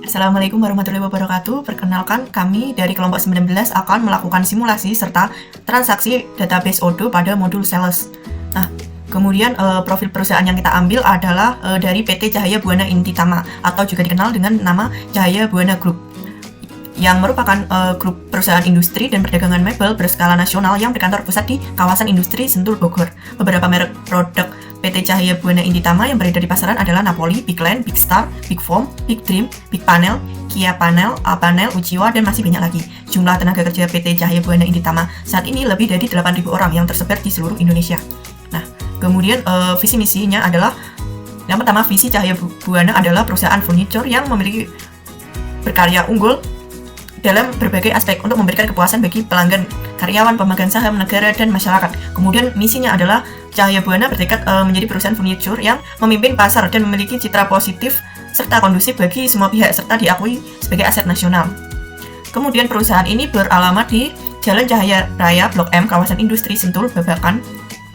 Assalamualaikum warahmatullahi wabarakatuh. Perkenalkan, kami dari kelompok 19 akan melakukan simulasi serta transaksi database Odoo pada modul sales. Nah, kemudian profil perusahaan yang kita ambil adalah dari PT Cahaya Buana Intitama atau juga dikenal dengan nama Cahaya Buana Group, yang merupakan grup perusahaan industri dan perdagangan mebel berskala nasional yang berkantor pusat di kawasan industri Sentul, Bogor. Beberapa merek produk PT Cahaya Buana Intitama yang beredar di pasaran adalah Napoli, Big Land, Big Star, Big Foam, Big Dream, Big Panel, Kia Panel, A Panel, Uchiwa, dan masih banyak lagi. Jumlah tenaga kerja PT Cahaya Buana Intitama saat ini lebih dari 8.000 orang yang tersebar di seluruh Indonesia. Nah, kemudian visi misinya adalah, yang pertama, visi Cahaya Buana adalah perusahaan furniture yang memiliki berkarya unggul dalam berbagai aspek untuk memberikan kepuasan bagi pelanggan, karyawan, pemegang saham, negara, dan masyarakat. Kemudian misinya adalah Cahaya Buana bertekad menjadi perusahaan furniture yang memimpin pasar dan memiliki citra positif serta kondusif bagi semua pihak serta diakui sebagai aset nasional. Kemudian perusahaan ini beralamat di Jalan Cahaya Raya Blok M, kawasan industri Sentul, Babakan,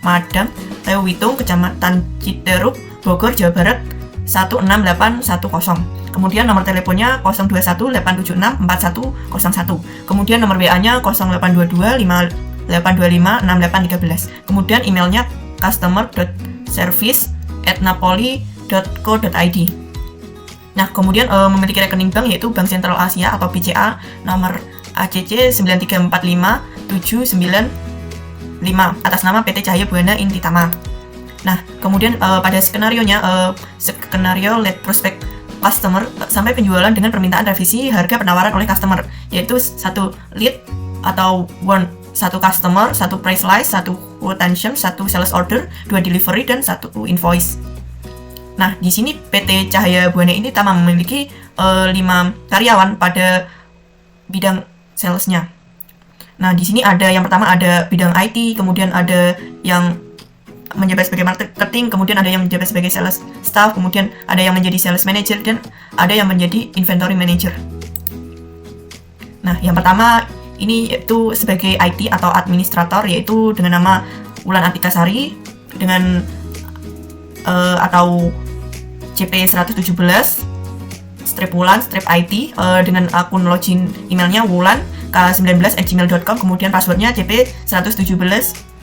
Madang, Lewitung, Kecamatan Citeruk, Bogor, Jawa Barat 16810. Kemudian nomor teleponnya 021-876-4101. Kemudian nomor WA-nya 0822-5825-6813. Kemudian emailnya customer.service@napoli.co.id. Nah, kemudian memiliki rekening bank yaitu Bank Sentral Asia atau BCA nomor ACC 9345795 atas nama PT Cahaya Buana Intitama. Nah, kemudian pada skenario-nya, skenario lead prospect customer sampai penjualan dengan permintaan revisi harga penawaran oleh customer, yaitu satu lead atau satu customer, satu price list, satu quotation, satu sales order, 2 delivery, dan 1 invoice. Nah, di sini PT Cahaya Buana Intitama memiliki 5 karyawan pada bidang salesnya. Nah, di sini ada yang pertama ada bidang IT, kemudian ada yang menjabat sebagai marketing, kemudian ada yang menjabat sebagai sales staff, kemudian ada yang menjadi sales manager, dan ada yang menjadi inventory manager. Nah, yang pertama ini yaitu sebagai IT atau administrator, yaitu dengan nama Wulan Atikasari dengan atau CP117 /Wulan /IT dengan akun login emailnya Wulan k19@gmail.com, kemudian passwordnya CP117.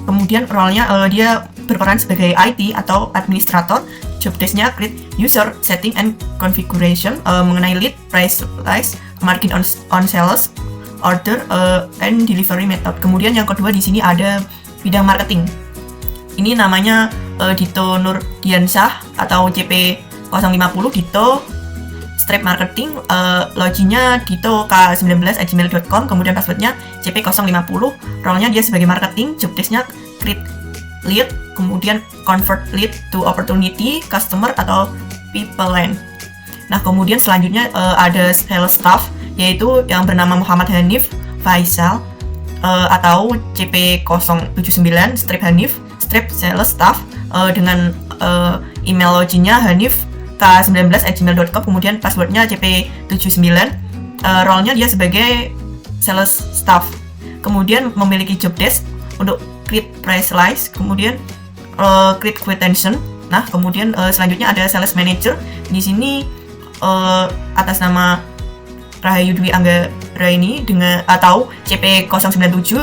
Kemudian role-nya dia berperan sebagai IT atau administrator. Job desk-nya create user setting and configuration mengenai lead, price list, margin on sales, order, and delivery method. Kemudian yang kedua di sini ada bidang marketing. Ini namanya Dito Nurdiansyah atau CP050 Dito /marketing, loginnya Dito k19@gmail.com, kemudian passwordnya CP050. Role-nya dia sebagai marketing. Job desk-nya create lead, kemudian convert lead to opportunity, customer, atau people line. Nah, kemudian selanjutnya ada sales staff, yaitu yang bernama Muhammad Hanif Faisal atau CP079 /Hanif sales staff dengan email loginnya Hanif k19@gmail.com, kemudian passwordnya CP79. Role-nya dia sebagai sales staff. Kemudian memiliki job desk untuk create price list, kemudian create quotation. Nah, kemudian selanjutnya ada sales manager. Di sini atas nama Rahayu Dwi Anggraini dengan atau CP097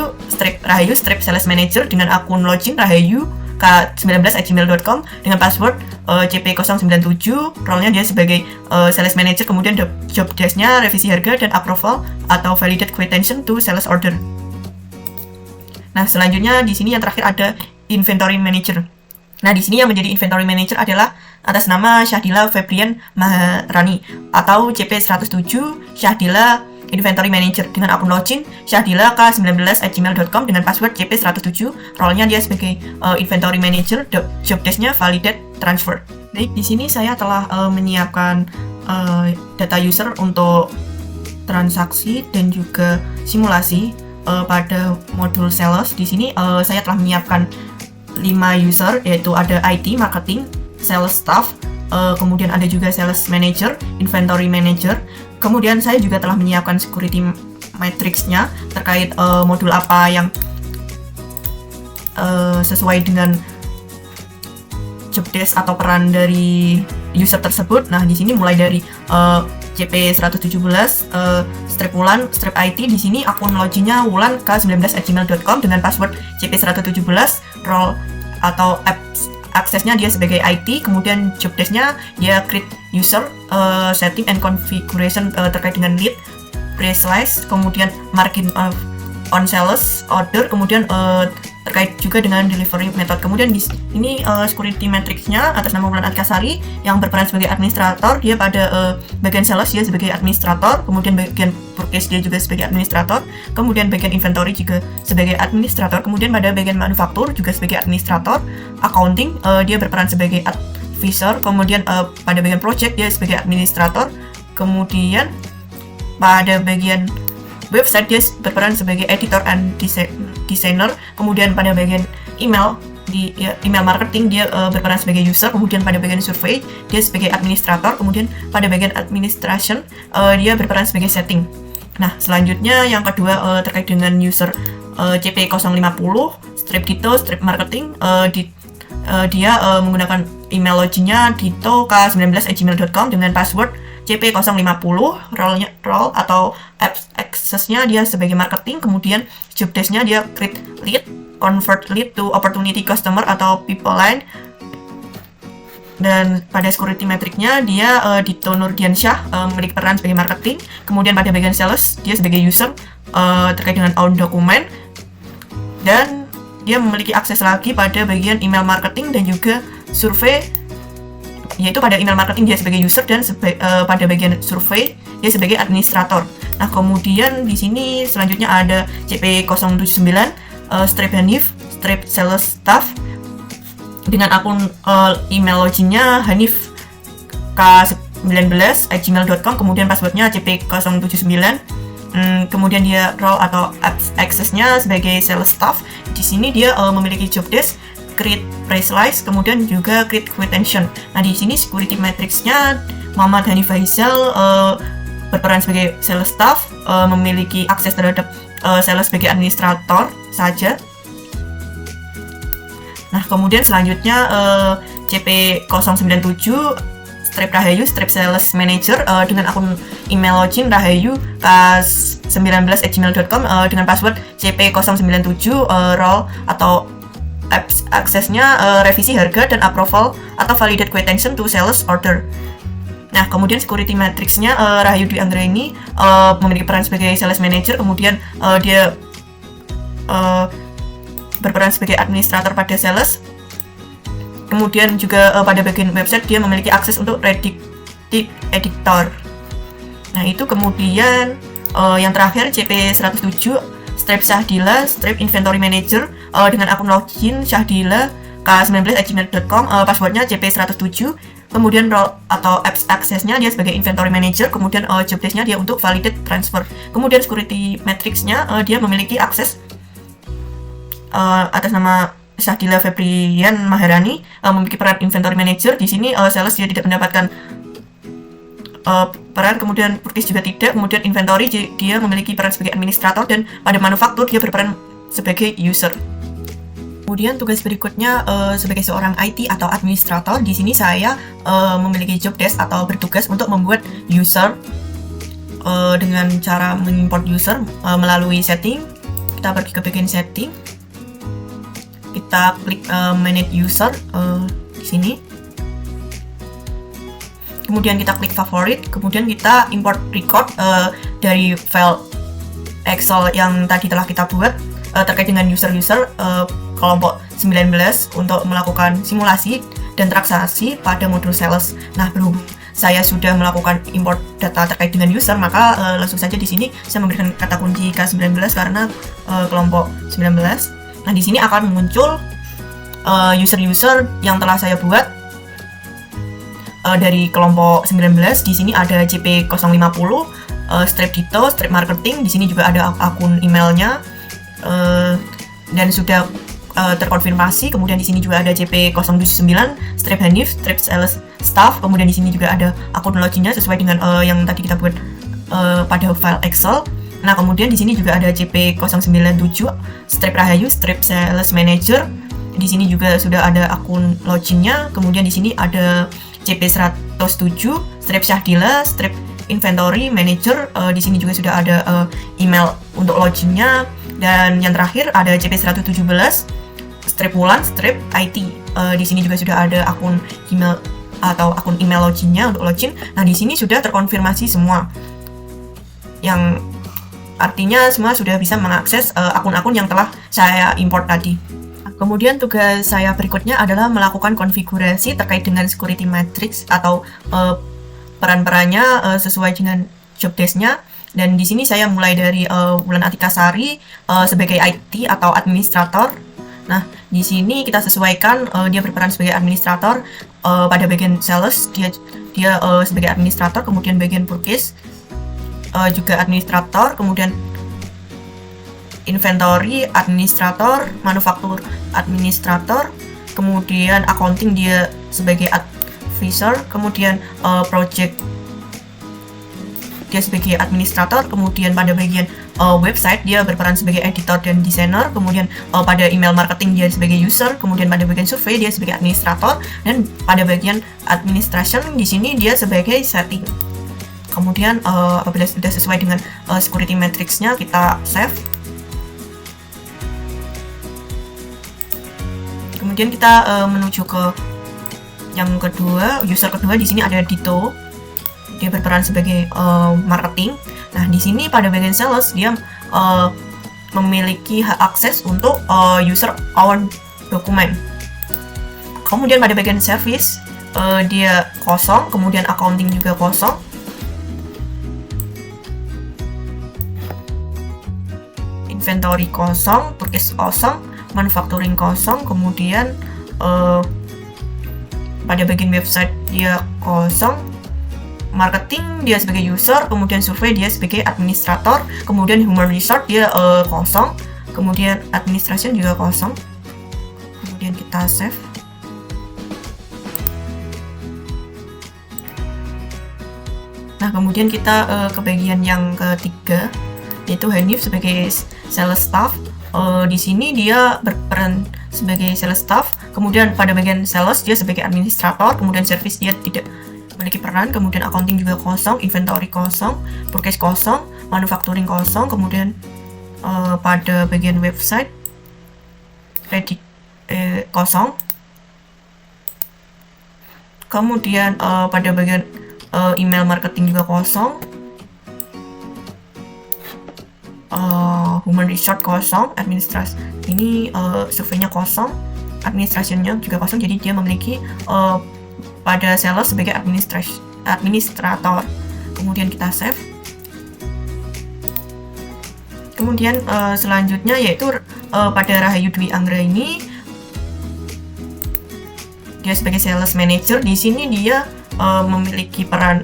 Rahayu sales manager dengan akun login Rahayu k19@gmail.com dengan password CP097. Role-nya dia sebagai sales manager, kemudian job desk-nya revisi harga dan approval atau validate quotation to sales order. Nah, selanjutnya di sini yang terakhir ada inventory manager. Nah, di sini yang menjadi inventory manager adalah atas nama Syahdila Febrian Maharani atau CP107 Syahdila Inventory Manager dengan akun login Syahdila k19@gmail.com dengan password CP107. Role-nya dia sebagai Inventory Manager, job desk-nya validate transfer. Baik, di sini saya telah menyiapkan data user untuk transaksi dan juga simulasi pada modul sales. Di sini saya telah menyiapkan 5 user, yaitu ada IT, marketing, sales staff, kemudian ada juga sales manager, inventory manager. Kemudian saya juga telah menyiapkan security matrix-nya terkait modul apa yang sesuai dengan job desk atau peran dari user tersebut. Nah, di sini mulai dari CP117, strip Wulan, strip IT. Di sini akun loginnya Wulan K19@gmail.com dengan password CP117, role atau apps aksesnya dia sebagai IT, kemudian job desk-nya dia create user, setting and configuration terkait dengan lead, price list, kemudian margin on sales order, kemudian terkait juga dengan delivery method. Kemudian di ini security matrix-nya atas nama Wulan Atkasari yang berperan sebagai administrator. Dia pada bagian sales dia sebagai administrator, kemudian bagian purchase dia juga sebagai administrator, kemudian bagian inventory juga sebagai administrator, kemudian pada bagian manufaktur juga sebagai administrator, accounting dia berperan sebagai advisor, kemudian pada bagian project dia sebagai administrator, kemudian pada bagian website dia berperan sebagai editor and designer, kemudian pada bagian email di email marketing dia berperan sebagai user, kemudian pada bagian survey dia sebagai administrator, kemudian pada bagian administration dia berperan sebagai setting. Nah, selanjutnya yang kedua terkait dengan user CP050 strip Dito strip marketing, dia menggunakan email loginnya Dito K19@gmail.com dengan password CP050, role atau access-nya dia sebagai marketing, kemudian job desk-nya dia create lead, convert lead to opportunity customer atau people line, dan pada security metric-nya dia Dito Nurdiansyah memiliki peran sebagai marketing, kemudian pada bagian sales dia sebagai user terkait dengan own dokumen, dan dia memiliki akses lagi pada bagian email marketing dan juga survei, yaitu pada email marketing dia sebagai user dan pada bagian survei dia sebagai administrator. Nah, kemudian di sini selanjutnya ada CP079 strip Hanif strip sales staff dengan akun email loginnya Hanif K19@gmail.com, kemudian passwordnya CP079, kemudian dia role atau access-nya sebagai sales staff. Di sini dia memiliki job desk, create price list, kemudian juga create retention. Nah, di sini security matrix-nya Muhammad Hanif Faisal berperan sebagai sales staff, memiliki akses terhadap sales sebagai administrator saja. Nah, kemudian selanjutnya CP097 strip Rahayu strip sales manager dengan akun email login Rahayu K19@gmail.com dengan password CP097, role atau aksesnya revisi harga dan approval atau validate quotation to sales order. Nah, kemudian security matrix-nya Rahayu Dwi Anggraini memiliki peran sebagai sales manager, kemudian dia berperan sebagai administrator pada sales, kemudian juga pada bagian website dia memiliki akses untuk predictive editor. Nah, itu kemudian yang terakhir CP107 strip Syahdila strip inventory manager dengan akun login Syahdila K19@gmail.com, passwordnya CP107, kemudian role atau apps aksesnya dia sebagai inventory manager, kemudian job desk-nya dia untuk validate transfer, kemudian security matrix-nya dia memiliki akses atas nama Syahdila Febrian Maharani, memiliki peran inventory manager. Di sini sales dia tidak mendapatkan peran, kemudian purchase juga tidak, kemudian inventory dia memiliki peran sebagai administrator, dan pada manufaktur dia berperan sebagai user. Kemudian tugas berikutnya sebagai seorang IT atau administrator, di sini saya memiliki job desk atau bertugas untuk membuat user dengan cara mengimport user melalui setting. Kita pergi ke bagian setting, kita klik manage user di sini. Kemudian kita klik favorit, kemudian kita import record dari file Excel yang tadi telah kita buat terkait dengan user-user kelompok 19 untuk melakukan simulasi dan transaksi pada modul sales. Nah, berhubung saya sudah melakukan import data terkait dengan user, maka langsung saja di sini saya memberikan kata kunci K19 karena kelompok 19. Nah, di sini akan muncul user-user yang telah saya buat dari kelompok 19. Di sini ada CP050 strip Dito strip marketing. Di sini juga ada akun emailnya dan sudah terkonfirmasi. Kemudian di sini juga ada CP079 strip Hanif strip sales staff. Kemudian di sini juga ada akun loginnya sesuai dengan yang tadi kita buat pada file Excel. Nah, kemudian di sini juga ada CP097 strip Rahayu strip sales manager. Di sini juga sudah ada akun loginnya. Kemudian di sini ada CP107 strip Syahdila strip inventory manager. Di sini juga sudah ada email untuk loginnya. Dan yang terakhir ada CP117 strip wulan strip IT. Di sini juga sudah ada akun email atau akun email loginnya untuk login. Nah, di sini sudah terkonfirmasi semua, yang artinya semua sudah bisa mengakses akun-akun yang telah saya import tadi. Kemudian tugas saya berikutnya adalah melakukan konfigurasi terkait dengan security matrix atau peran-perannya sesuai dengan job desk-nya. Dan di sini saya mulai dari Wulan Atika Sari sebagai IT atau administrator. Nah, di sini kita sesuaikan dia berperan sebagai administrator. Pada bagian sales dia sebagai administrator, kemudian bagian purchase juga administrator, kemudian inventory administrator, manufaktur administrator, kemudian accounting dia sebagai advisor, kemudian project dia sebagai administrator, kemudian pada bagian website dia berperan sebagai editor dan desainer, kemudian pada email marketing dia sebagai user, kemudian pada bagian survei dia sebagai administrator, dan pada bagian administration di sini dia sebagai setting. Kemudian apabila sudah sesuai dengan security matrix-nya, kita save. Kemudian kita menuju ke yang kedua, user kedua. Di sini ada Dito, dia berperan sebagai marketing. Nah, di sini pada bagian sales dia memiliki hak akses untuk user our dokumen. Kemudian pada bagian service dia kosong, kemudian accounting juga kosong. Inventory kosong, purchase kosong, manufacturing kosong, kemudian pada bagian website dia kosong, marketing dia sebagai user, kemudian survei dia sebagai administrator, kemudian human resource dia kosong, kemudian administration juga kosong. Kemudian kita save. Nah, kemudian kita ke bagian yang ketiga, yaitu Hanif sebagai sales staff. Di sini dia berperan sebagai sales staff, kemudian pada bagian sales dia sebagai administrator, kemudian service dia tidak memiliki peran, kemudian accounting juga kosong, inventory kosong, purchase kosong, manufacturing kosong, kemudian pada bagian website ready kosong, kemudian pada bagian email marketing juga kosong, human resource kosong, administrasi ini surveinya kosong, administrasinya juga kosong, jadi dia memiliki pada sales sebagai administrator. Kemudian kita save. Kemudian selanjutnya yaitu pada Rahayu Dwi Anggra ini dia sebagai sales manager. Di sini dia memiliki peran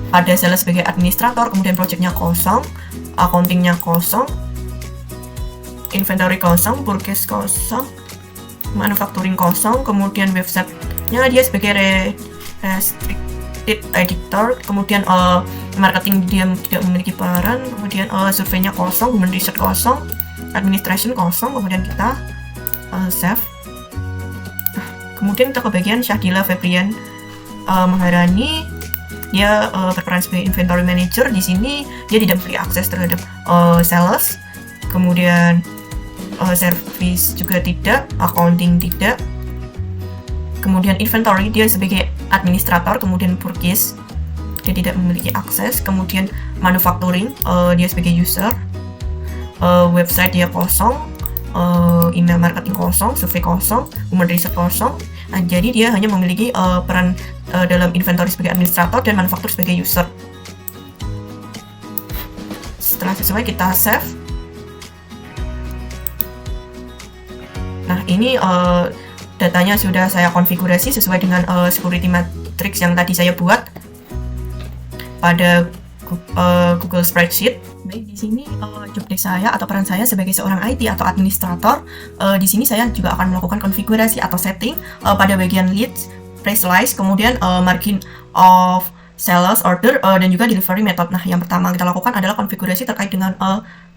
pada sales sebagai administrator, kemudian projectnya kosong, accountingnya kosong, inventory kosong, purchase kosong, manufacturing kosong, kemudian website-nya dia sebagai restricted editor, kemudian marketing dia tidak memiliki peran, kemudian surveinya kosong, human research kosong, administration kosong, kemudian kita save. Kemudian kita ke bagian Syahdila Febrian Maharani, dia berperan sebagai inventory manager. Di sini dia tidak memiliki akses terhadap sales, kemudian service juga tidak, accounting tidak, kemudian inventory dia sebagai administrator, kemudian purchase dia tidak memiliki akses, kemudian manufacturing dia sebagai user, website dia kosong, email marketing kosong, survei kosong, human research kosong. Nah, jadi dia hanya memiliki peran dalam inventory sebagai administrator dan manufaktur sebagai user. Setelah sesuai kita save. Nah, ini datanya sudah saya konfigurasi sesuai dengan security matrix yang tadi saya buat pada Google Spreadsheet. Baik, di sini job desk saya atau peran saya sebagai seorang IT atau administrator. Di sini saya juga akan melakukan konfigurasi atau setting pada bagian leads, price list, kemudian margin of sales order dan juga delivery method. Nah, yang pertama kita lakukan adalah konfigurasi terkait dengan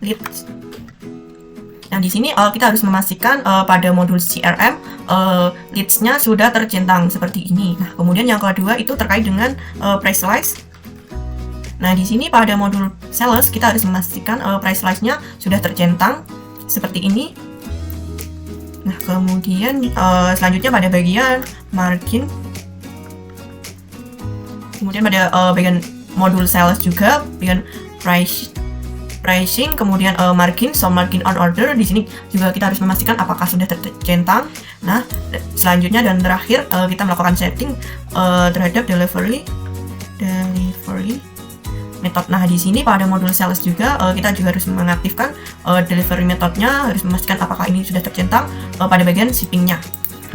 leads. Nah, di sini kita harus memastikan pada modul CRM leads-nya sudah tercentang seperti ini. Nah, kemudian yang kedua itu terkait dengan price list. Nah, di sini pada modul sales kita harus memastikan price list-nya sudah tercentang seperti ini. Nah, kemudian selanjutnya pada bagian margin, kemudian pada bagian modul sales juga bagian pricing, kemudian margin, so margin on order. Di sini juga kita harus memastikan apakah sudah tercentang. Nah, selanjutnya dan terakhir kita melakukan setting terhadap delivery method. Nah, di sini pada modul sales juga kita juga harus mengaktifkan delivery methodnya, harus memastikan apakah ini sudah tercentang pada bagian shippingnya.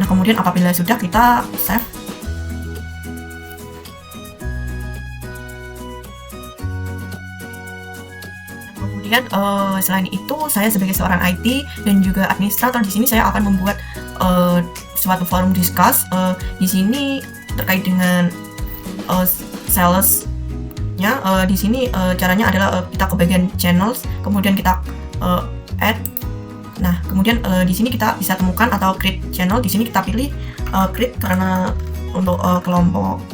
Nah, kemudian apabila sudah, kita save. Kemudian selain itu, saya sebagai seorang IT dan juga administrator di sini saya akan membuat suatu forum discuss di sini terkait dengan salesnya. Di sini caranya adalah kita ke bagian channels, kemudian kita add. Nah, kemudian di sini kita bisa temukan atau create channel. Di sini kita pilih create karena untuk kelompok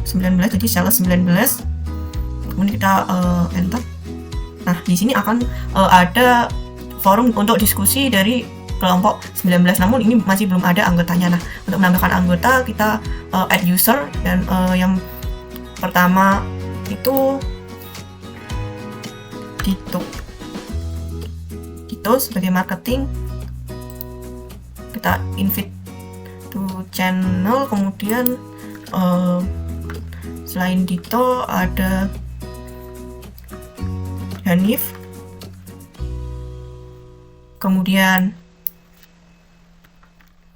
19, jadi sales 19. Kemudian kita enter. Nah, di sini akan ada forum untuk diskusi dari kelompok 19, namun ini masih belum ada anggotanya. Nah, untuk menambahkan anggota kita add user, dan yang pertama itu Dito sebagai marketing. Kita invite to channel, kemudian selain Dito ada Hanif, kemudian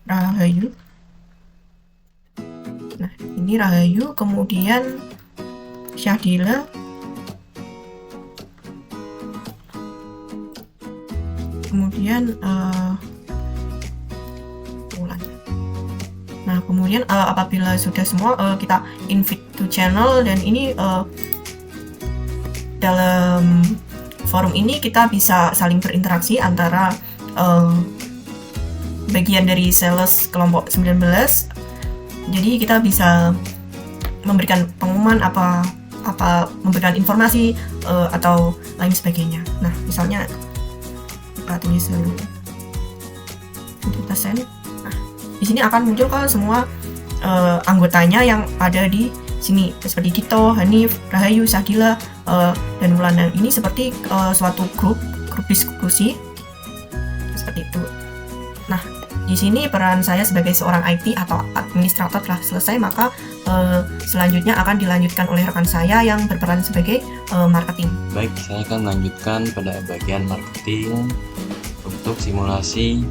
Rahayu. Nah, ini Rahayu, kemudian Syadila, kemudian Wulan. Nah, kemudian apabila sudah semua kita invite to channel, dan ini dalam forum ini kita bisa saling berinteraksi antara bagian dari sales kelompok 19. Jadi kita bisa memberikan pengumuman apa memberikan informasi atau lain sebagainya. Nah, misalnya kita tulis dulu 100%. Nah, di sini akan muncul ke semua anggotanya yang ada di sini, seperti Dito, Hanif, Rahayu, Syadila, dan Wulan. Ini seperti suatu grup diskusi seperti itu. Nah, di sini peran saya sebagai seorang IT atau administrator telah selesai, maka selanjutnya akan dilanjutkan oleh rekan saya yang berperan sebagai marketing. Baik, saya akan melanjutkan pada bagian marketing untuk simulasi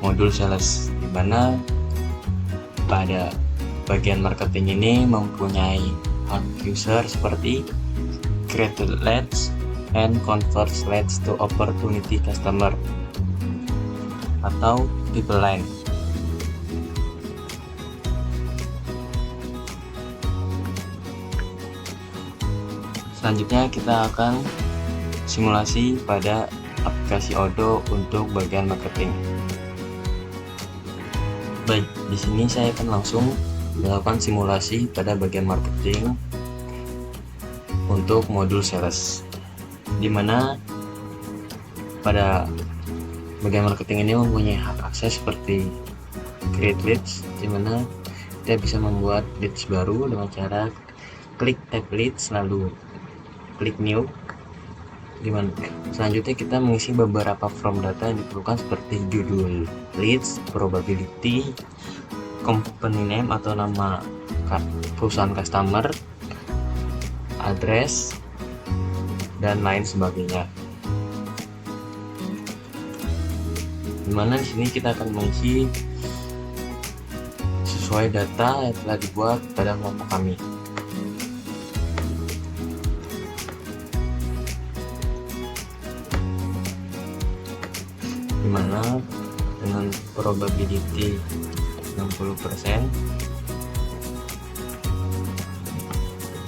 modul sales, di mana pada bagian marketing ini mempunyai hak user seperti create leads and convert leads to opportunity customer atau pipeline. Selanjutnya kita akan simulasi pada aplikasi Odoo untuk bagian marketing. Baik, di sini saya akan langsung melakukan simulasi pada bagian marketing untuk modul sales, di mana pada bagian marketing ini mempunyai hak akses seperti create leads, di mana kita bisa membuat leads baru dengan cara klik tab leads lalu klik new. Dimana selanjutnya kita mengisi beberapa form data yang diperlukan seperti judul leads, probability, company name atau nama perusahaan customer, address, dan lain sebagainya. Dimana di sini kita akan mengisi sesuai data yang telah dibuat pada kelompok kami. Dimana dengan probability 60%,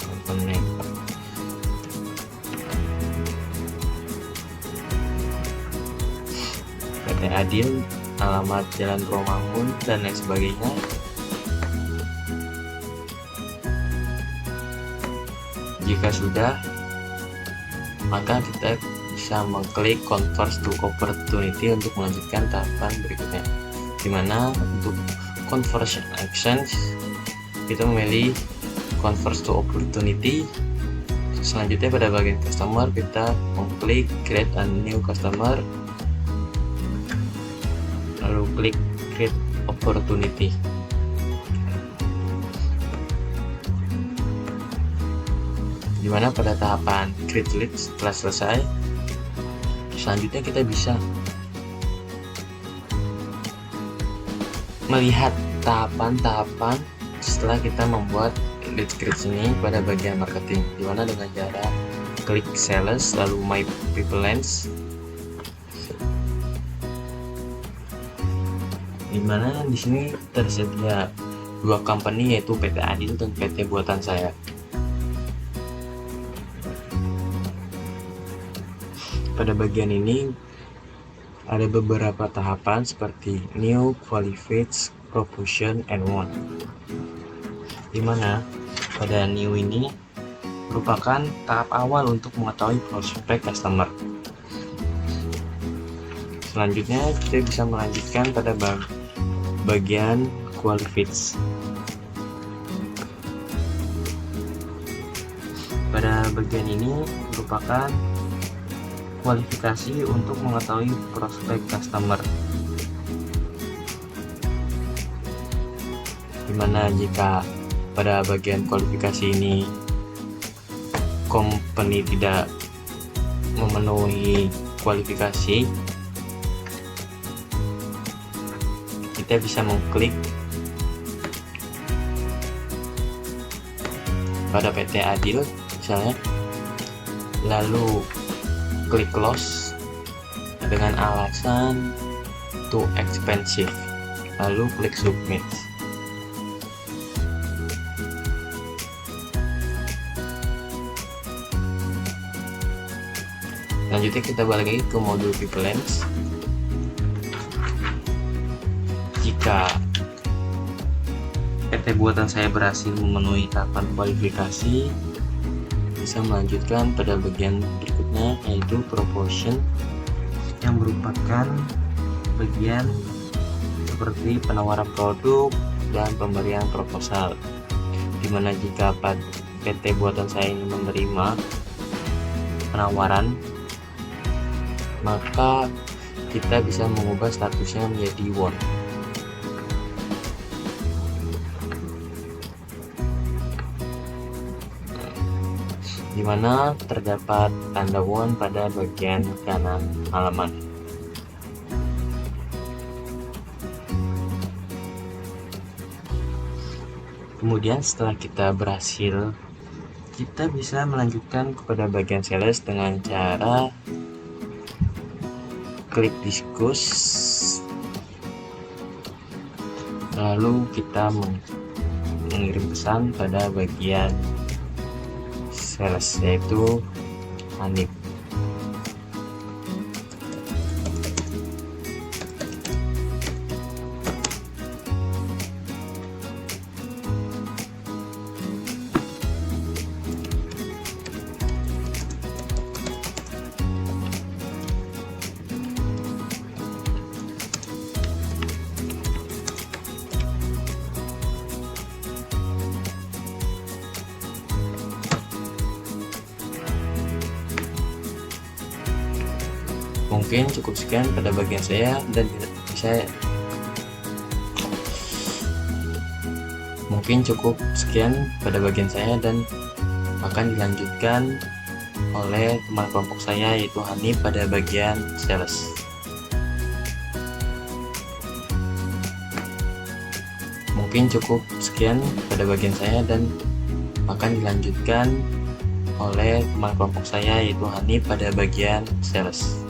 komponen PT Adil, alamat Jalan Romangun, dan lain sebagainya. Jika sudah, maka kita bisa mengklik convert to opportunity untuk melanjutkan tahapan berikutnya, dimana untuk conversion actions kita memilih convert to opportunity. Selanjutnya pada bagian customer kita mengklik create a new customer, lalu klik create opportunity. Dimana pada tahapan create lead setelah selesai, selanjutnya kita bisa melihat tahapan-tahapan setelah kita membuat lead script ini pada bagian marketing, dimana dengan cara klik sales lalu my people lens, dimana di sini tersedia dua company yaitu PT Adil dan PT Buatan Saya. Pada bagian ini ada beberapa tahapan seperti new, qualified, promotion, and one. Dimana pada new ini merupakan tahap awal untuk mengetahui prospek customer. Selanjutnya kita bisa melanjutkan pada bagian qualified. Pada bagian ini merupakan kualifikasi untuk mengetahui prospek customer, dimana jika pada bagian kualifikasi ini company tidak memenuhi kualifikasi, kita bisa mengklik pada PT Adil misalnya, lalu klik close dengan alasan too expensive, lalu klik submit. Selanjutnya kita balik lagi ke modul people lens. Jika PT Buatan Saya berhasil memenuhi tahapan kualifikasi, bisa melanjutkan pada bagian berikutnya yaitu promotion, yang merupakan bagian seperti penawaran produk dan pemberian proposal, dimana jika PT Buatan Saya ini menerima penawaran, maka kita bisa mengubah statusnya menjadi won. Di mana terdapat tanda won pada bagian kanan halaman. Kemudian setelah kita berhasil, kita bisa melanjutkan kepada bagian sales dengan cara klik discuss, lalu kita mengirim pesan pada bagian sales yaitu Hanif. Mungkin cukup sekian pada bagian saya dan akan dilanjutkan oleh teman kelompok saya yaitu Hanif pada bagian sales. Mungkin cukup sekian pada bagian saya dan akan dilanjutkan oleh teman kelompok saya yaitu Hanif pada bagian sales.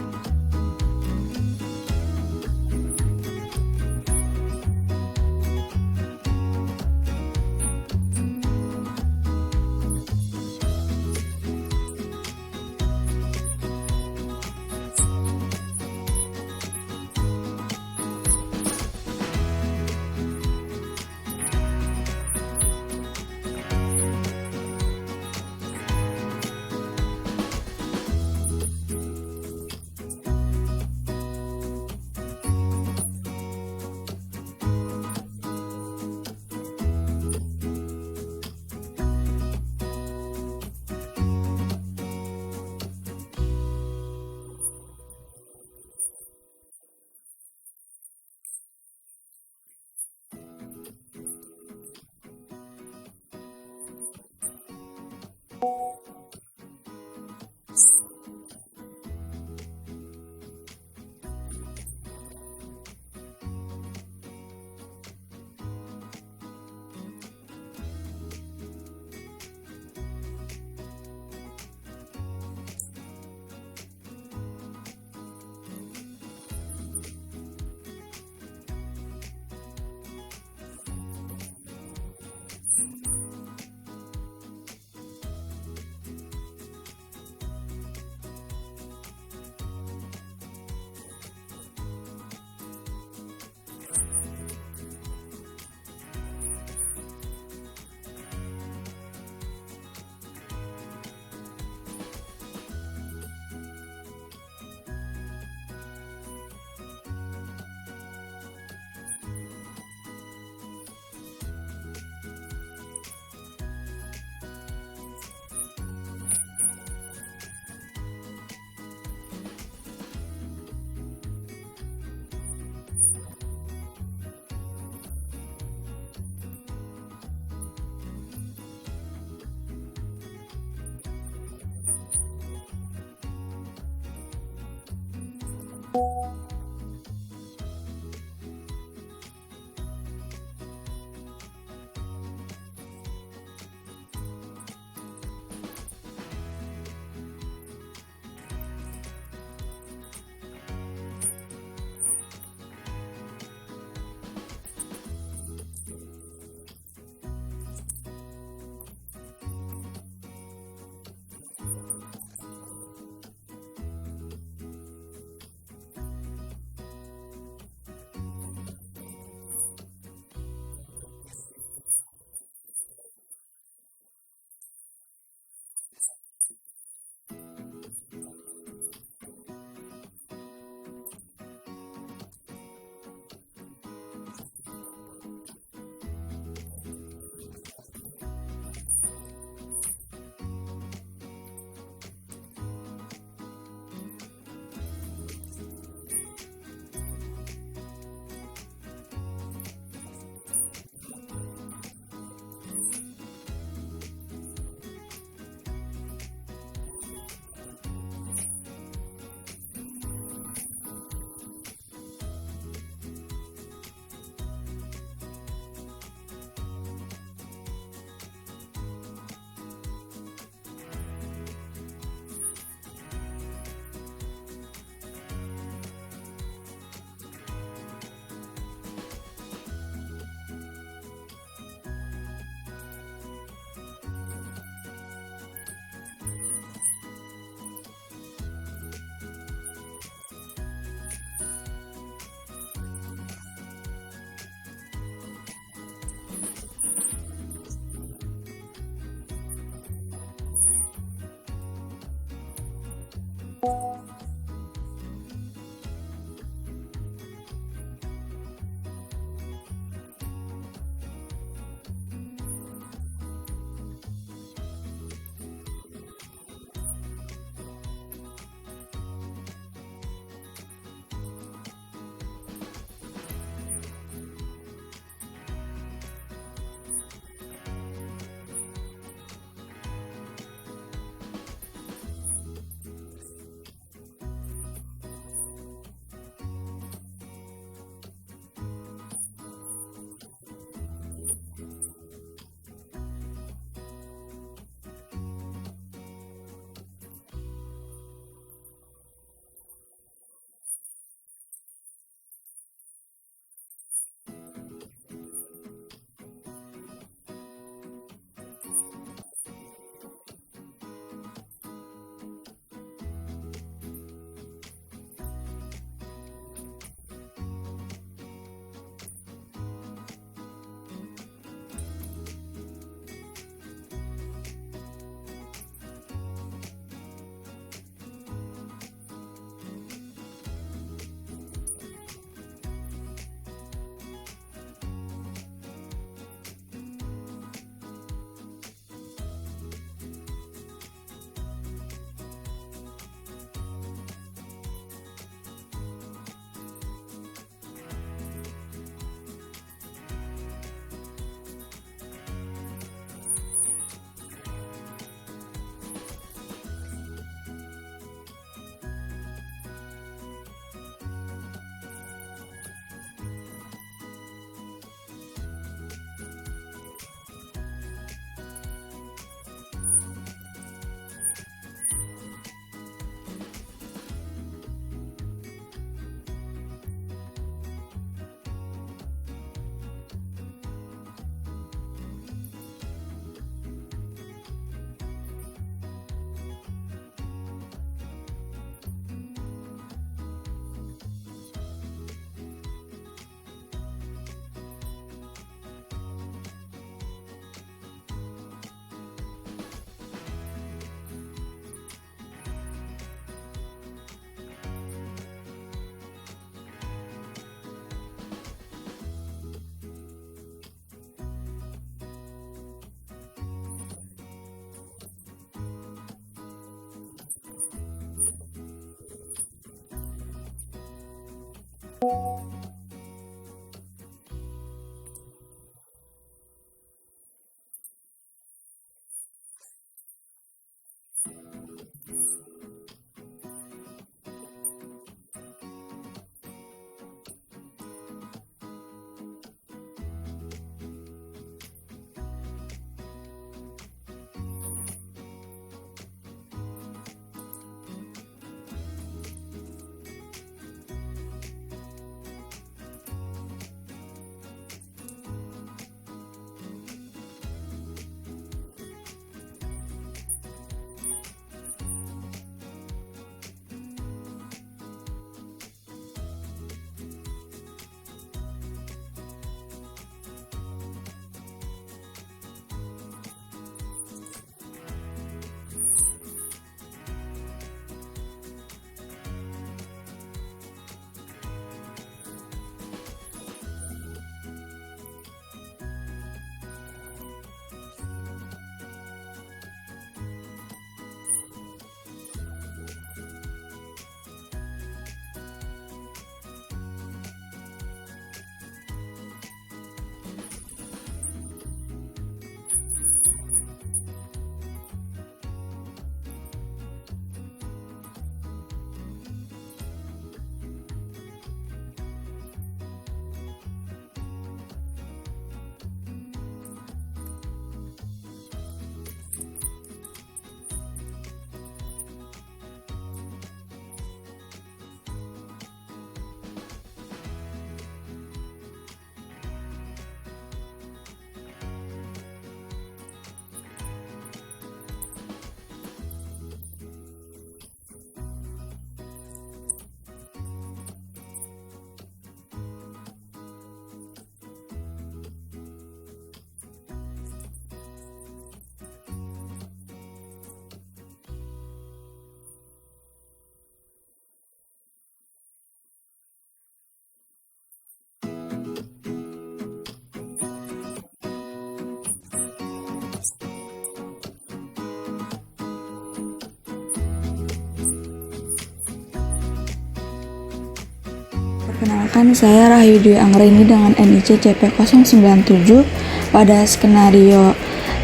Perkenalkan, saya Rahayu Dwi Anggraini dengan NIC CP097. Pada skenario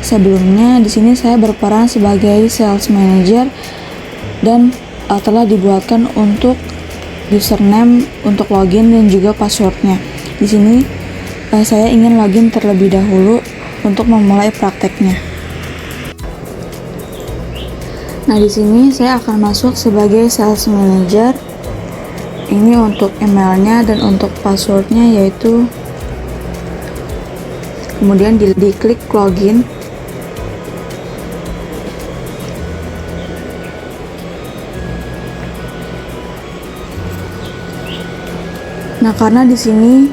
sebelumnya, di sini saya berperan sebagai sales manager dan telah dibuatkan untuk username, untuk login dan juga passwordnya. Di sini saya ingin login terlebih dahulu untuk memulai prakteknya. Nah, di sini saya akan masuk sebagai sales manager. Ini untuk emailnya dan untuk passwordnya, yaitu kemudian diklik login. Nah, karena di sini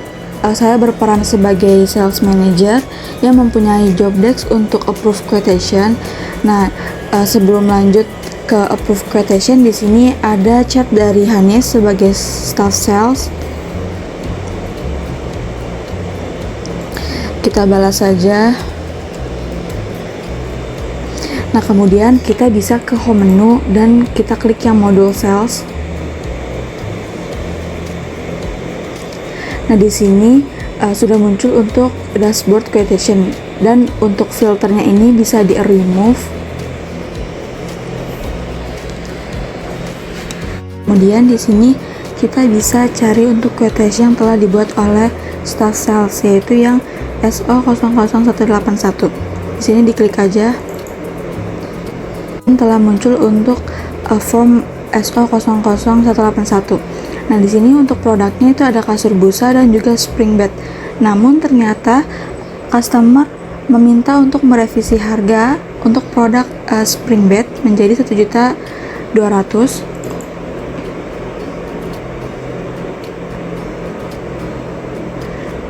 saya berperan sebagai sales manager yang mempunyai job desk untuk approve quotation. Nah, sebelum lanjut ke approve quotation, di sini ada chat dari Hanis sebagai staff sales. Kita balas saja. Nah, kemudian kita bisa ke home menu dan kita klik yang modul sales. Nah, di sini sudah muncul untuk dashboard quotation dan untuk filternya ini bisa di remove. Kemudian di sini kita bisa cari untuk quotation yang telah dibuat oleh staff sales, yaitu yang SO00181. Di sini diklik aja. Telah muncul untuk form SO00181. Nah, di sini untuk produknya itu ada kasur busa dan juga spring bed. Namun ternyata customer meminta untuk merevisi harga untuk produk spring bed menjadi 1.200.000.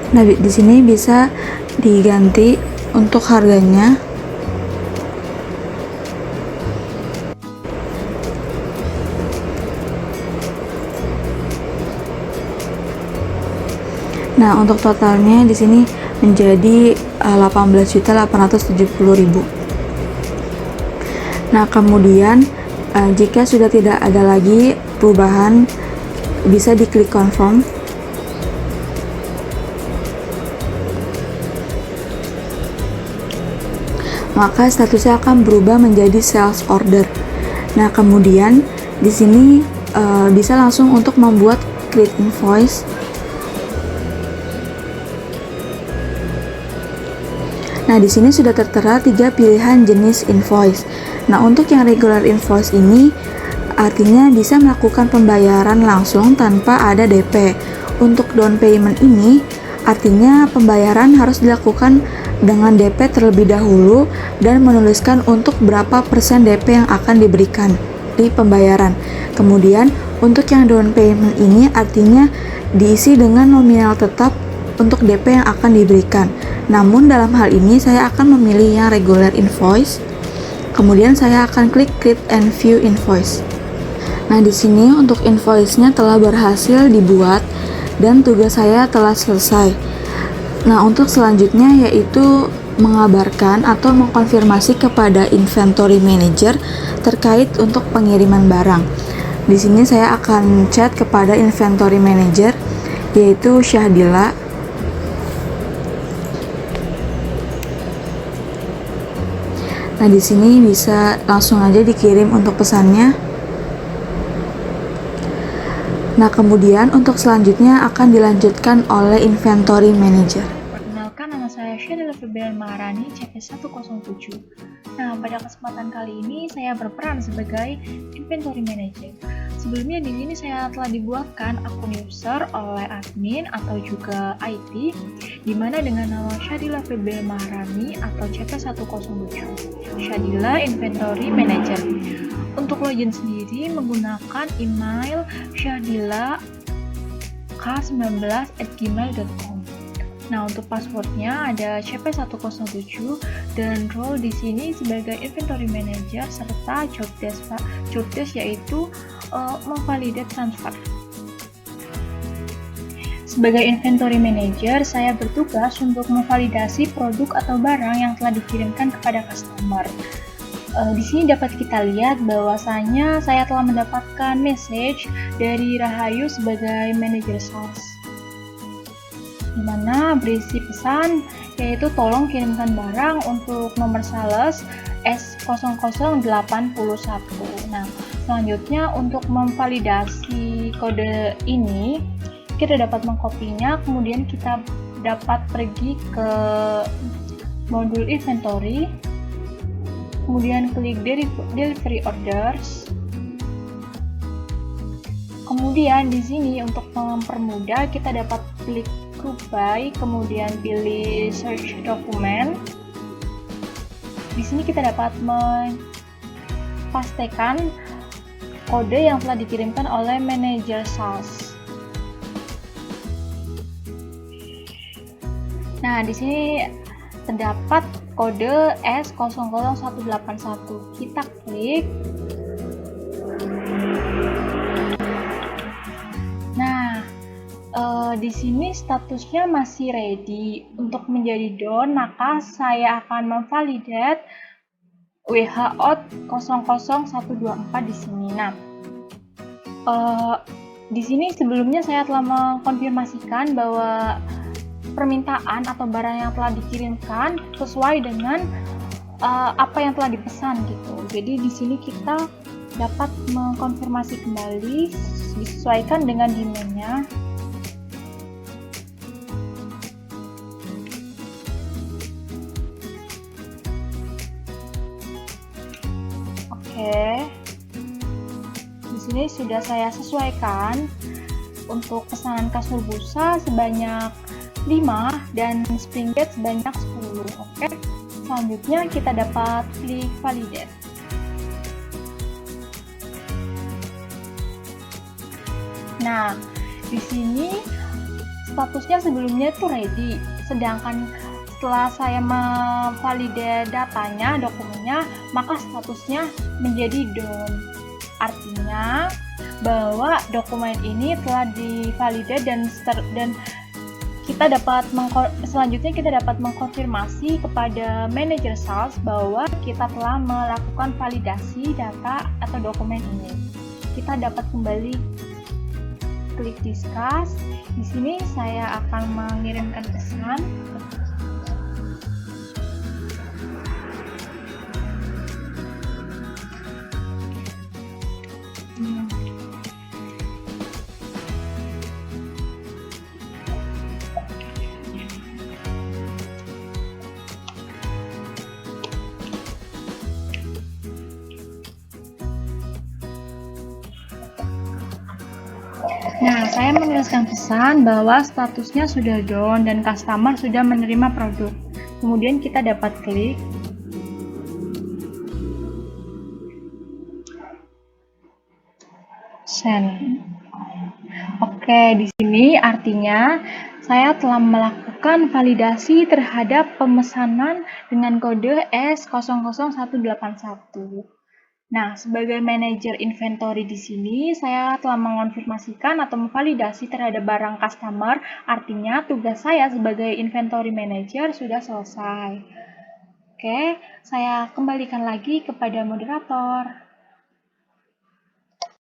Nah, di sini bisa diganti untuk harganya. Nah, untuk totalnya di sini menjadi 18.870.000. Nah, kemudian jika sudah tidak ada lagi perubahan, bisa diklik confirm. maka statusnya akan berubah menjadi sales order. Nah, kemudian di sini bisa langsung untuk membuat create invoice. Nah, di sini sudah tertera 3 pilihan jenis invoice. Nah, untuk yang regular invoice ini artinya bisa melakukan pembayaran langsung tanpa ada DP. Untuk down payment ini artinya pembayaran harus dilakukan dengan DP terlebih dahulu dan menuliskan untuk berapa persen DP yang akan diberikan di pembayaran. Kemudian untuk yang down payment ini artinya diisi dengan nominal tetap untuk DP yang akan diberikan. Namun dalam hal ini saya akan memilih yang regular invoice. Kemudian saya akan klik create and view invoice. Nah, di sini untuk invoice-nya telah berhasil dibuat dan tugas saya telah selesai. Nah, untuk selanjutnya yaitu mengabarkan atau mengkonfirmasi kepada inventory manager terkait untuk pengiriman barang. Di sini saya akan chat kepada inventory manager yaitu Syahdila. Nah, di sini bisa langsung aja dikirim untuk pesannya. Nah, kemudian untuk selanjutnya akan dilanjutkan oleh inventory manager. Perkenalkan, nama saya Syahdila Febrian Maharani, CP107. Nah, pada kesempatan kali ini saya berperan sebagai inventory manager. Sebelumnya di sini saya telah dibuatkan akun user oleh admin atau juga IT, di mana dengan nama Syahdila Febrian Maharani atau CP107. Syahdila Inventory Manager. Untuk login sendiri menggunakan email syahdila.k19@gmail.com. Nah, untuk passwordnya ada CP107 dan role di sini sebagai inventory manager serta job desk yaitu memvalidate transfer. Sebagai inventory manager, saya bertugas untuk memvalidasi produk atau barang yang telah dikirimkan kepada customer. Di sini dapat kita lihat bahwasanya saya telah mendapatkan message dari Rahayu sebagai manager sales, di mana berisi pesan yaitu tolong kirimkan barang untuk nomor sales S0081. Nah, selanjutnya untuk memvalidasi kode ini kita dapat mengkopinya, kemudian kita dapat pergi ke modul inventory, kemudian klik delivery orders. Kemudian di sini untuk mempermudah kita dapat klik group by, kemudian pilih search dokumen. Di sini kita dapat pastikan kode yang telah dikirimkan oleh manajer sales. Nah, di sini terdapat kode S00181. Kita klik. Nah, di sini statusnya masih ready untuk menjadi down, maka saya akan memvalidate WHOut 00124 di sini. Nah, di sini sebelumnya saya telah mengkonfirmasikan bahwa permintaan atau barang yang telah dikirimkan sesuai dengan apa yang telah dipesan gitu. Jadi di sini kita dapat mengkonfirmasi kembali disesuaikan dengan demand-nya. Oke. Di sini sudah saya sesuaikan untuk pesanan kasur busa sebanyak 5 dan spring bed sebanyak 10. Oke. Selanjutnya kita dapat klik validate. Nah, di sini statusnya sebelumnya itu ready, sedangkan setelah saya memvalidate datanya, dokumennya, maka statusnya menjadi down. Artinya bahwa dokumen ini telah divalidate dan kita dapat selanjutnya kita dapat mengkonfirmasi kepada manajer sales bahwa kita telah melakukan validasi data atau dokumen ini. Kita dapat kembali klik discuss. Di sini saya akan mengirimkan pesan. Nah, saya menuliskan pesan bahwa statusnya sudah down dan customer sudah menerima produk. Kemudian kita dapat klik send. Oke, di sini artinya saya telah melakukan validasi terhadap pemesanan dengan kode S00181. Nah, sebagai manajer inventory di sini, saya telah mengonfirmasikan atau memvalidasi terhadap barang customer, artinya tugas saya sebagai inventory manager sudah selesai. Oke, saya kembalikan lagi kepada moderator.